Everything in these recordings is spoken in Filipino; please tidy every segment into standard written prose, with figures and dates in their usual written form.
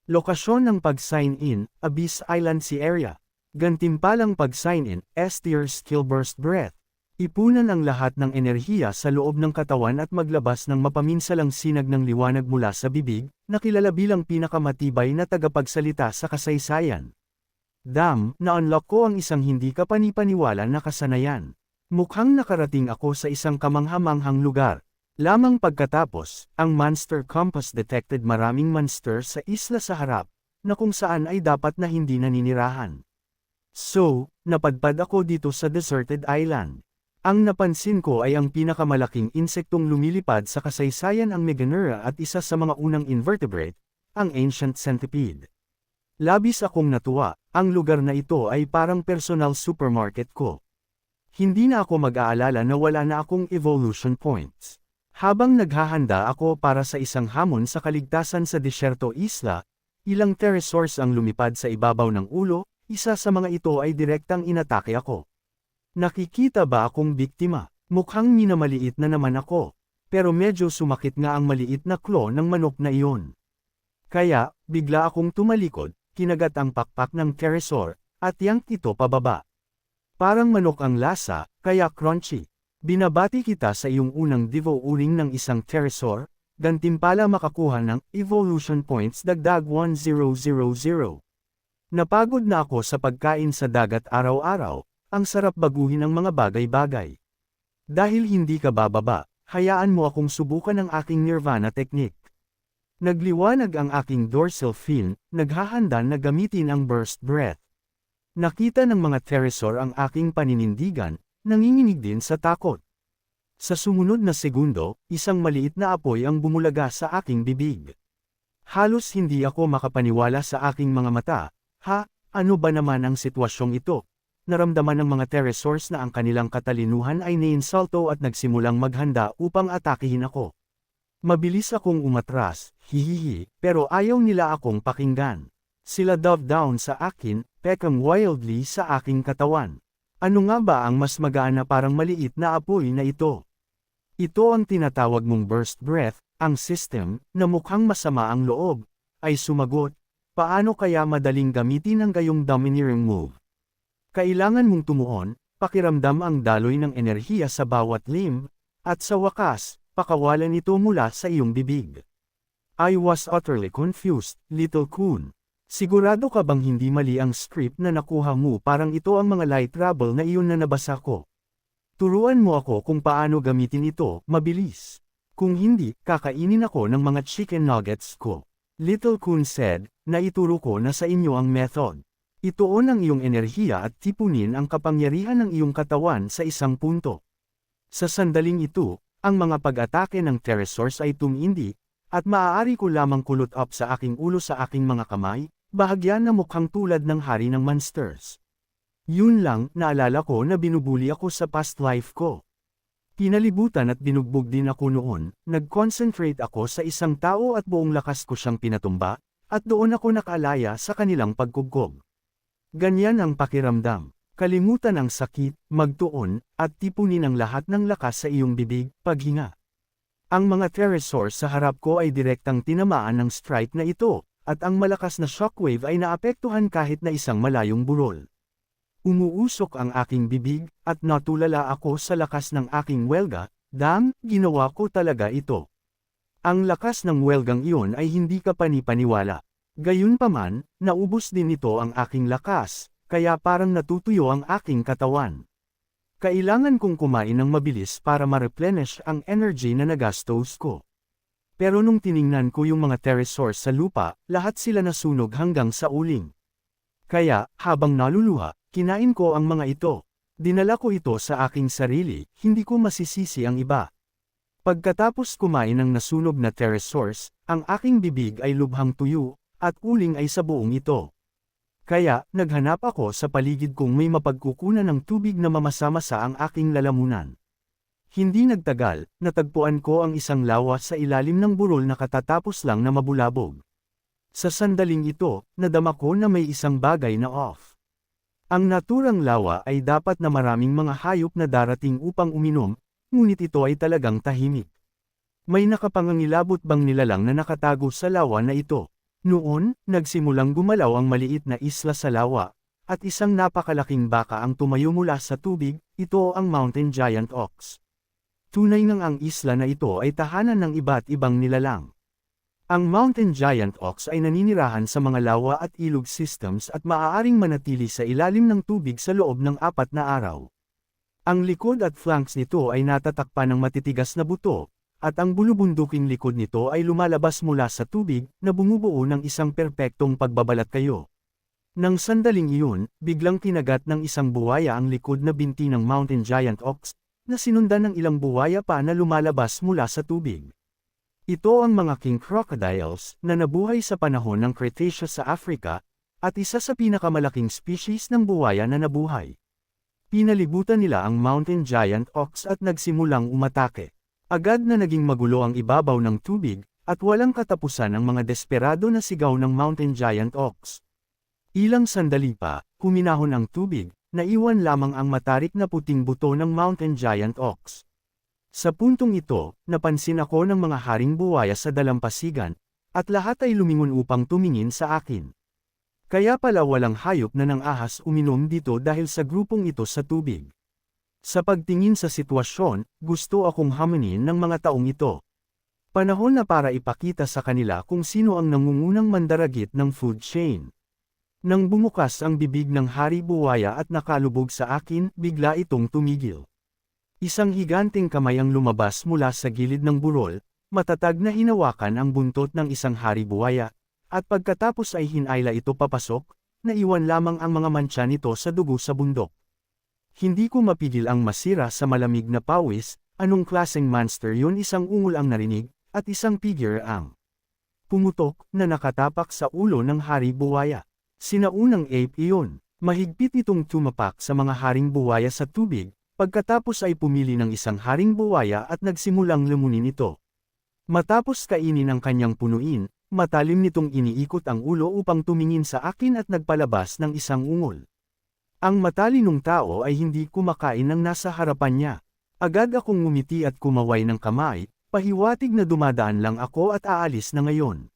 Lokasyon ng pag-sign in, Abyss Island Sea Area. Gantimpalang pag-sign in, S-tier skill burst breath. Ipunan ang lahat ng enerhiya sa loob ng katawan at maglabas ng mapaminsalang sinag ng liwanag mula sa bibig, na kilala bilang pinakamatibay na tagapagsalita sa kasaysayan. Na-unlock ko ang isang hindi kapanipaniwala na kasanayan. Mukhang nakarating ako sa isang kamanghamanghang lugar. Lamang pagkatapos, ang Monster Compass detected maraming monster sa isla sa harap, na kung saan ay dapat na hindi naninirahan. So, napadpad ako dito sa deserted island. Ang napansin ko ay ang pinakamalaking insektong lumilipad sa kasaysayan ang Meganeura at isa sa mga unang invertebrate, ang ancient centipede. Labis akong natuwa, ang lugar na ito ay parang personal supermarket ko. Hindi na ako mag-aalala na wala na akong evolution points. Habang naghahanda ako para sa isang hamon sa kaligtasan sa Desierto Isla, ilang pterosaurs ang lumipad sa ibabaw ng ulo, isa sa mga ito ay direktang inatake ako. Nakikita ba akong biktima? Mukhang minamaliit na naman ako. Pero medyo sumakit nga ang maliit na claw ng manok na iyon. Kaya, bigla akong tumalikod, kinagat ang pakpak ng pterosaur, at yank ito pababa. Parang manok ang lasa, kaya crunchy. Binabati kita sa iyong unang devo-uring ng isang pterosaur, gantimpala makakuha ng evolution points dagdag 1000. Napagod na ako sa pagkain sa dagat araw-araw, ang sarap baguhin ng mga bagay-bagay. Dahil hindi ka bababa, hayaan mo akong subukan ang aking nirvana technique. Nagliwanag ang aking dorsal fin, naghahanda na gamitin ang burst breath. Nakita ng mga pterosaur ang aking paninindigan, nanginginig din sa takot. Sa sumunod na segundo, isang maliit na apoy ang bumulaga sa aking bibig. Halos hindi ako makapaniwala sa aking mga mata. Ano ba naman ang sitwasyong ito? Naramdaman ng mga pterosaurs na ang kanilang katalinuhan ay naiinsulto at nagsimulang maghanda upang atakihin ako. Mabilis akong umatras, hihihi, pero ayaw nila akong pakinggan. Sila dove down sa akin, pekang wildly sa aking katawan. Ano nga ba ang mas magaan na parang maliit na apoy na ito? Ito ang tinatawag mong burst breath, ang system, na mukhang masama ang loob, ay sumagot, paano kaya madaling gamitin ang gayong domineering move? Kailangan mong tumuon, pakiramdam ang daloy ng enerhiya sa bawat limb, at sa wakas, pakawalan ito mula sa iyong bibig. I was utterly confused, Little Kun. Sigurado ka bang hindi mali ang script na nakuha mo? Parang ito ang mga light trouble na iyon na nabasa ko. Turuan mo ako kung paano gamitin ito, mabilis. Kung hindi, kakainin ako ng mga chicken nuggets ko. Little Kun said, naituro ko na sa inyo ang method. Ituon ang iyong enerhiya at tipunin ang kapangyarihan ng iyong katawan sa isang punto. Sa sandaling ito, ang mga pag-atake ng pterosaurs ay tumindi, at maaari ko lamang kulot up sa aking ulo sa aking mga kamay, bahagya na mukhang tulad ng hari ng monsters. Yun lang, naalala ko na binubuli ako sa past life ko. Pinalibutan at binugbog din ako noon, nag-concentrate ako sa isang tao at buong lakas ko siyang pinatumba, at doon ako nakalaya sa kanilang pagkugkog. Ganyan ang pakiramdam. Kalimutan ang sakit, magtuon, at tipunin ang lahat ng lakas sa iyong bibig, paghinga. Ang mga pterosaurs sa harap ko ay direktang tinamaan ng strike na ito, at ang malakas na shockwave ay naapektuhan kahit na isang malayong burol. Umuusok ang aking bibig, at natulala ako sa lakas ng aking welga. Ginawa ko talaga ito. Ang lakas ng welgang iyon ay hindi kapanipaniwala. Gayunpaman, naubos din ito ang aking lakas, kaya parang natutuyo ang aking katawan. Kailangan kong kumain ng mabilis para ma-replenish ang energy na nagastos ko. Pero nung tiningnan ko yung mga pterosaurs sa lupa, lahat sila nasunog hanggang sa uling. Kaya, habang naluluha, kinain ko ang mga ito. Dinala ko ito sa aking sarili, hindi ko masisisi ang iba. Pagkatapos kumain ng nasunog na pterosaurs, ang aking bibig ay lubhang tuyo, at uling ay sa buong ito. Kaya, naghanap ako sa paligid kung may mapagkukunan ng tubig na mamasa-masa ang aking lalamunan. Hindi nagtagal, natagpuan ko ang isang lawa sa ilalim ng burol na katatapos lang na mabulabog. Sa sandaling ito, nadama ko na may isang bagay na off. Ang naturang lawa ay dapat na maraming mga hayop na darating upang uminom, ngunit ito ay talagang tahimik. May nakapangangilabot bang nilalang na nakatago sa lawa na ito? Noon, nagsimulang gumalaw ang maliit na isla sa lawa, at isang napakalaking baka ang tumayo mula sa tubig, ito ang Mountain Giant Ox. Tunay ngang ang isla na ito ay tahanan ng iba't ibang nilalang. Ang Mountain Giant Ox ay naninirahan sa mga lawa at ilog systems at maaaring manatili sa ilalim ng tubig sa loob ng 4 na araw. Ang likod at flanks nito ay natatakpan ng matitigas na buto, at ang bulubunduking likod nito ay lumalabas mula sa tubig na bumubuo ng isang perpektong pagbabalat kayo. Nang sandaling iyon, biglang kinagat ng isang buwaya ang likod na binti ng Mountain Giant Ox, na sinundan ng ilang buwaya pa na lumalabas mula sa tubig. Ito ang mga king crocodiles na nabuhay sa panahon ng Cretaceous sa Africa, at isa sa pinakamalaking species ng buwaya na nabuhay. Pinalibutan nila ang Mountain Giant Ox at nagsimulang umatake. Agad na naging magulo ang ibabaw ng tubig, at walang katapusan ang mga desperado na sigaw ng Mountain Giant Ox. Ilang sandali pa, huminahon ang tubig, naiwan lamang ang matarik na puting buto ng Mountain Giant Ox. Sa puntong ito, napansin ako ng mga haring buwaya sa dalampasigan, at lahat ay lumingon upang tumingin sa akin. Kaya pala walang hayop na nang ahas uminom dito dahil sa grupong ito sa tubig. Sa pagtingin sa sitwasyon, gusto akong hamanin ng mga taong ito. Panahon na para ipakita sa kanila kung sino ang nangungunang mandaragit ng food chain. Nang bumukas ang bibig ng hari buwaya at nakalubog sa akin, bigla itong tumigil. Isang higanteng kamay ang lumabas mula sa gilid ng burol, matatag na hinawakan ang buntot ng isang hari buwaya, at pagkatapos ay hinayla ito papasok, naiwan lamang ang mga mantsa nito sa dugo sa bundok. Hindi ko mapigil ang masira sa malamig na pawis, anong klaseng monster yun, isang ungol ang narinig, at isang figure ang pumutok na nakatapak sa ulo ng hari buwaya. Sinaunang ape iyon. Mahigpit itong tumapak sa mga haring buwaya sa tubig, pagkatapos ay pumili ng isang haring buwaya at nagsimulang lumunin ito. Matapos kainin ang kanyang punuin, matalim nitong iniikot ang ulo upang tumingin sa akin at nagpalabas ng isang ungol. Ang matalinong tao ay hindi kumakain ng nasa harapan niya. Agad akong ngumiti at kumaway ng kamay, pahiwatig na dumadaan lang ako at aalis na ngayon.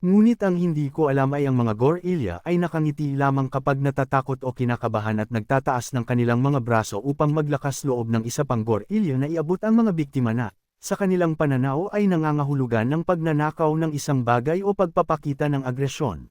Ngunit ang hindi ko alam ay ang mga gorilla ay nakangiti lamang kapag natatakot o kinakabahan at nagtataas ng kanilang mga braso upang maglakas loob ng isa pang gorilla na iabot ang mga biktima na, sa kanilang pananaw ay nangangahulugan ng pagnanakaw ng isang bagay o pagpapakita ng agresyon.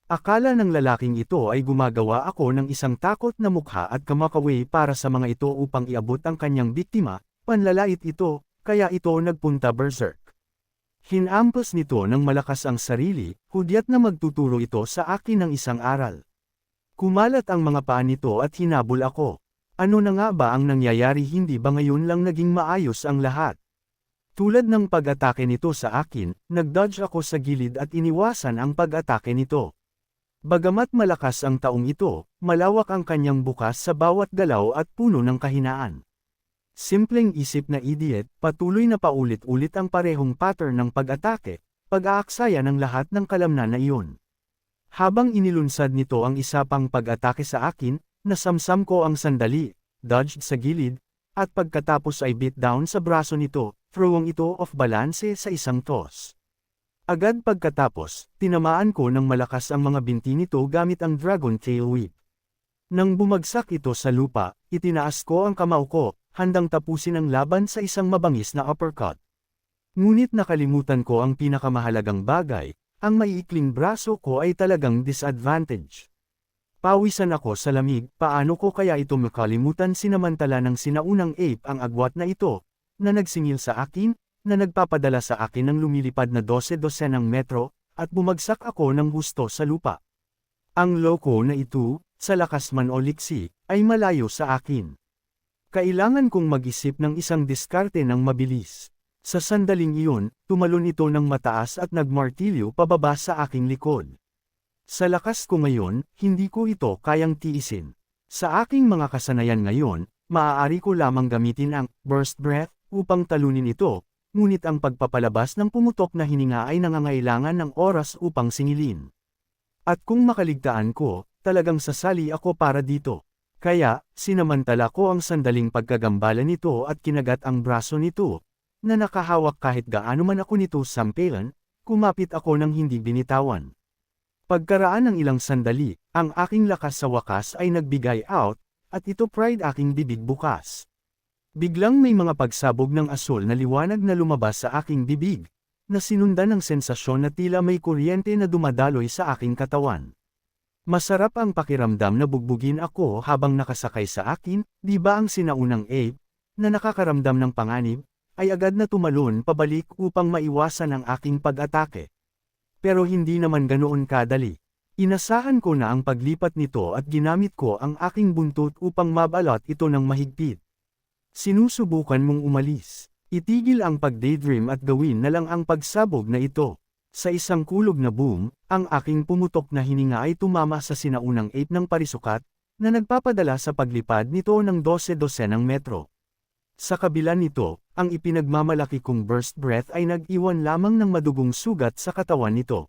Akala ng lalaking ito ay gumagawa ako ng isang takot na mukha at kamakaway para sa mga ito upang iabot ang kanyang biktima, panlalait ito, kaya ito nagpunta berserk. Hinampas nito ng malakas ang sarili, hudyat na magtuturo ito sa akin ng isang aral. Kumalat ang mga paa nito at hinabol ako. Ano na nga ba ang nangyayari, hindi ba ngayon lang naging maayos ang lahat? Tulad ng pag-atake nito sa akin, nag-dodge ako sa gilid at iniwasan ang pag-atake nito. Bagamat malakas ang taong ito, malawak ang kanyang bukas sa bawat galaw at puno ng kahinaan. Simpleng isip na idiot, patuloy na paulit-ulit ang parehong pattern ng pag-atake, pag-aaksaya ng lahat ng kalamnan na iyon. Habang inilunsad nito ang isa pang pag-atake sa akin, nasamsam ko ang sandali, dodged sa gilid, at pagkatapos ay beat down sa braso nito, throwing ito off balance sa isang toss. Agad pagkatapos, tinamaan ko ng malakas ang mga binti nito gamit ang Dragon Tail Whip. Nang bumagsak ito sa lupa, itinaas ko ang kamao ko, handang tapusin ang laban sa isang mabangis na uppercut. Ngunit nakalimutan ko ang pinakamahalagang bagay, ang maiikling braso ko ay talagang disadvantage. Pawisan ako sa lamig, paano ko kaya ito makalimutan sinamantala ng sinaunang ape ang agwat na ito, na nagsingil sa akin, na nagpapadala sa akin ng lumilipad na 12-12 ng metro, at bumagsak ako ng husto sa lupa. Ang loko na ito, sa lakas man o liksi, ay malayo sa akin. Kailangan kong mag-isip ng isang diskarte ng mabilis. Sa sandaling iyon, tumalon ito ng mataas at nagmartilyo pababa sa aking likod. Sa lakas ko ngayon, hindi ko ito kayang tiisin. Sa aking mga kasanayan ngayon, maaari ko lamang gamitin ang burst breath upang talunin ito, ngunit ang pagpapalabas ng pumutok na hininga ay nangangailangan ng oras upang singilin. At kung makaligtaan ko, talagang sasali ako para dito. Kaya, sinamantala ko ang sandaling pagkagambala nito at kinagat ang braso nito, na nakahawak kahit gaano man ako nito sampelan, kumapit ako ng hindi binitawan. Pagkaraan ng ilang sandali, ang aking lakas sa wakas ay nagbigay out, at ito pride aking bibig bukas. Biglang may mga pagsabog ng asul na liwanag na lumabas sa aking bibig, na sinundan ng sensasyon na tila may kuryente na dumadaloy sa aking katawan. Masarap ang pakiramdam na bugbugin ako habang nakasakay sa akin, di ba ang sinaunang ape, na nakakaramdam ng panganib, ay agad na tumalon pabalik upang maiwasan ang aking pag-atake. Pero hindi naman ganoon kadali. Inasahan ko na ang paglipat nito at ginamit ko ang aking buntot upang mabalot ito ng mahigpit. Sinusubukan mong umalis. Itigil ang pag-daydream at gawin na lang ang pagsabog na ito. Sa isang kulog na boom, ang aking pumutok na hininga ay tumama sa sinaunang ape ng parisukat, na nagpapadala sa paglipad nito ng 12-dosenang metro. Sa kabila nito, ang ipinagmamalaki kong burst breath ay nag-iwan lamang ng madugong sugat sa katawan nito.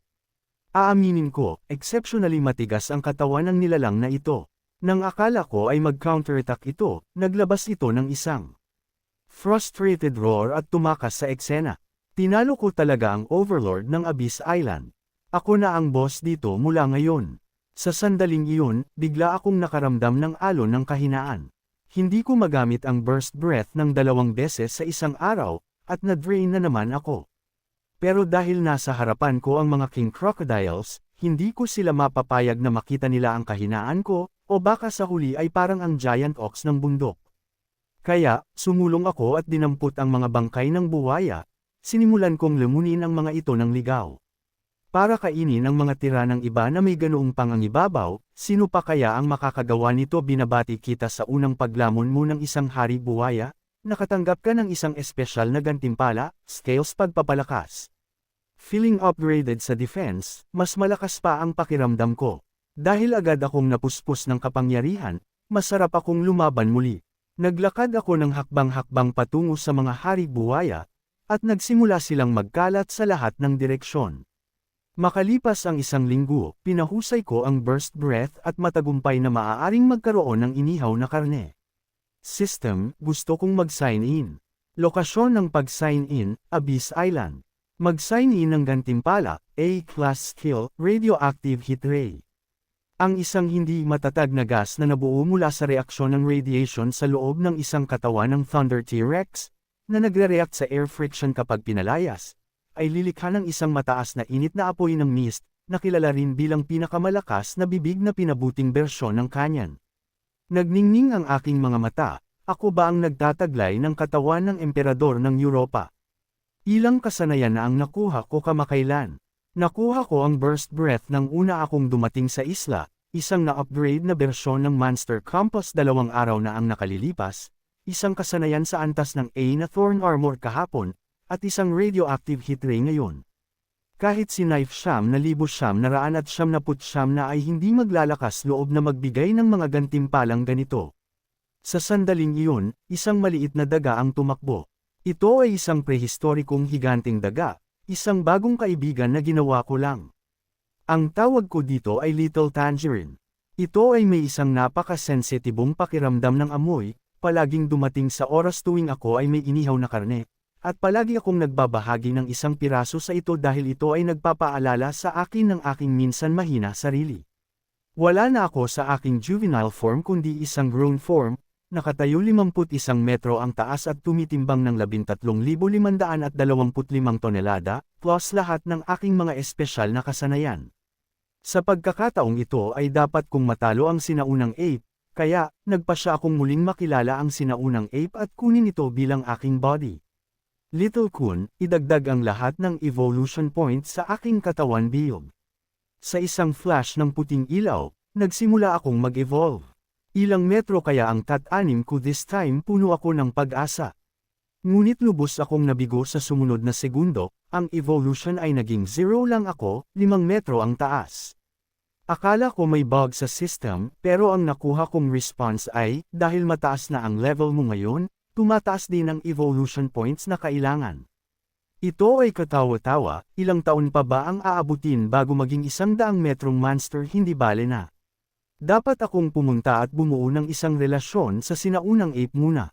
Aaminin ko, exceptionally matigas ang katawan ng nilalang na ito. Nang akala ko ay mag-counterattack ito, naglabas ito ng isang frustrated roar at tumakas sa eksena. Tinalo ko talaga ang overlord ng Abyss Island. Ako na ang boss dito mula ngayon. Sa sandaling iyon, bigla akong nakaramdam ng alon ng kahinaan. Hindi ko magamit ang burst breath ng 2 beses sa isang araw, at na-drain na naman ako. Pero dahil nasa harapan ko ang mga king crocodiles, hindi ko sila mapapayag na makita nila ang kahinaan ko, o baka sa huli ay parang ang giant ox ng bundok. Kaya, sumulong ako at dinampot ang mga bangkay ng buwaya. Sinimulan kong lumunin ang mga ito ng ligaw. Para kainin ang mga tira ng iba na may ganoong pangangibabaw, sino pa kaya ang makakagawa nito? Binabati kita sa unang paglamon mo ng isang hari buwaya, nakatanggap ka ng isang espesyal na gantimpala, scales pagpapalakas. Feeling upgraded sa defense, mas malakas pa ang pakiramdam ko. Dahil agad akong napuspos ng kapangyarihan, masarap akong lumaban muli. Naglakad ako ng hakbang-hakbang patungo sa mga hari buwaya, at nagsimula silang magkalat sa lahat ng direksyon. Makalipas ang 1 linggo, pinahusay ko ang burst breath at matagumpay na maaaring magkaroon ng inihaw na karne. System, gusto kong mag-sign in. Lokasyon ng pag-sign in, Abyss Island. Mag-sign in ng gantimpala, A-class skill, radioactive heat ray. Ang isang hindi matatag na gas na nabuo mula sa reaksyon ng radiation sa loob ng isang katawan ng Thunder T-Rex, na nagre-react sa air friction kapag pinalayas, ay lilikha ng isang mataas na init na apoy ng mist, na kilala rin bilang pinakamalakas na bibig na pinabuting bersyon ng kanyan. Nagningning ang aking mga mata, ako ba ang nagtataglay ng katawan ng emperador ng Europa? Ilang kasanayan na ang nakuha ko kamakailan. Nakuha ko ang burst breath nang una akong dumating sa isla, isang na-upgrade na bersyon ng Monster Compass 2 araw na ang nakalilipas, isang kasanayan sa antas ng A na Thorn Armor kahapon, at isang radioactive heat ray ngayon. Kahit si Knife Sham na 1979 na ay hindi maglalakas loob na magbigay ng mga gantimpalang ganito. Sa sandaling iyon, isang maliit na daga ang tumakbo. Ito ay isang prehistorikong higanting daga, isang bagong kaibigan na ginawa ko lang. Ang tawag ko dito ay Little Tangerine. Ito ay may isang napaka-sensitibong pakiramdam ng amoy, palaging dumating sa oras tuwing ako ay may inihaw na karne, at palagi akong nagbabahagi ng isang piraso sa ito dahil ito ay nagpapaalala sa akin ng aking minsan mahina sarili. Wala na ako sa aking juvenile form kundi isang grown form, nakatayo 51 metro ang taas at tumitimbang ng 13,525 tonelada, plus lahat ng aking mga espesyal na kasanayan. Sa pagkakataong ito ay dapat kong matalo ang sinaunang ape, kaya, nagpasya akong muling makilala ang sinaunang ape at kunin ito bilang aking body. Little Kun, idagdag ang lahat ng evolution points sa aking katawan build. Sa isang flash ng puting ilaw, nagsimula akong mag-evolve. Ilang metro kaya ang tat-anim ko this time, puno ako ng pag-asa. Ngunit lubos akong nabigo sa sumunod na segundo, ang evolution ay naging 0 lang ako, 5 metro ang taas. Akala ko may bug sa system, pero ang nakuha kong response ay, dahil mataas na ang level mo ngayon, tumataas din ang evolution points na kailangan. Ito ay katawa-tawa, ilang taon pa ba ang aabutin bago maging 100 metrong monster? Hindi bale na. Dapat akong pumunta at bumuo ng isang relasyon sa sinaunang ape muna.